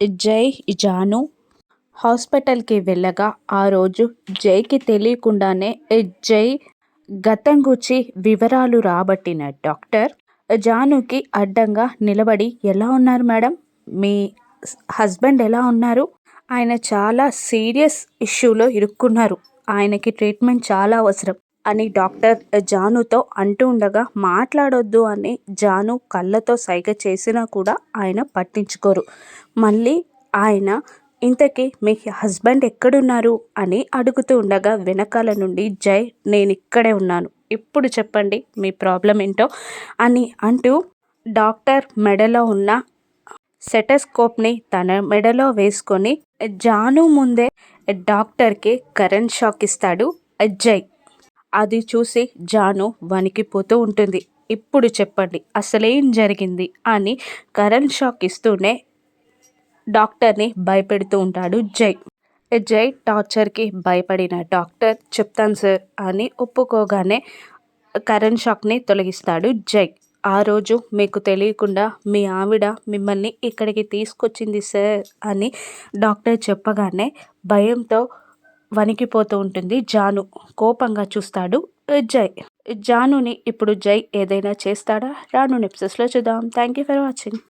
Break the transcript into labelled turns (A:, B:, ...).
A: జై, జాను హాస్పిటల్‌కి వెళ్ళగా ఆ రోజు జైకి తెలియకుండానే జై గతం గూర్చి వివరాలు రాబట్టిన డాక్టర్ జానుకి అడ్డంగా నిలబడి, "ఎలా ఉన్నారు మేడం? మీ హస్బెండ్ ఎలా ఉన్నారు? ఆయన చాలా సీరియస్ ఇష్యూలో ఇరుక్కున్నారు. ఆయనకి ట్రీట్మెంట్ చాలా అవసరం" అని డాక్టర్ జానుతో అంటూ ఉండగా, మాట్లాడొద్దు అని జాను కళ్ళతో సైగ చేసినా కూడా ఆయన పట్టించుకోరు. మళ్ళీ ఆయన, "ఇంతకీ మీ హస్బెండ్ ఎక్కడున్నారు" అని అడుగుతూ ఉండగా వెనకాల నుండి జై, "నేనిక్కడే ఉన్నాను. ఇప్పుడు చెప్పండి మీ ప్రాబ్లం ఏంటో" అని అంటూ డాక్టర్ మెడలో ఉన్న స్టెతస్కోప్‌ని తన మెడలో వేసుకొని జాను ముందే డాక్టర్‌కి కరెంట్ షాక్ ఇస్తాడు జై. అది చూసి జాను వణికిపోతూ ఉంటుంది. "ఇప్పుడు చెప్పండి అసలేం జరిగింది" అని కరెంట్ షాక్ ఇస్తూనే డాక్టర్ని భయపెడుతూ ఉంటాడు జై. జై టార్చర్కి భయపడిన డాక్టర్, "చెప్తాను సార్" అని ఒప్పుకోగానే కరెంట్ షాక్ని తొలగిస్తాడు జై. "ఆ రోజు మీకు తెలియకుండా మీ ఆవిడ మిమ్మల్ని ఇక్కడికి తీసుకొచ్చింది సార్" అని డాక్టర్ చెప్పగానే భయంతో వణికిపోతూ ఉంటుంది జాను. కోపంగా చూస్తాడు జై. జానుని ఇప్పుడు జై ఏదైనా చేస్తాడా? రానున్న ఎపిసోడ్స్‌లో చూద్దాం. Thank you for watching.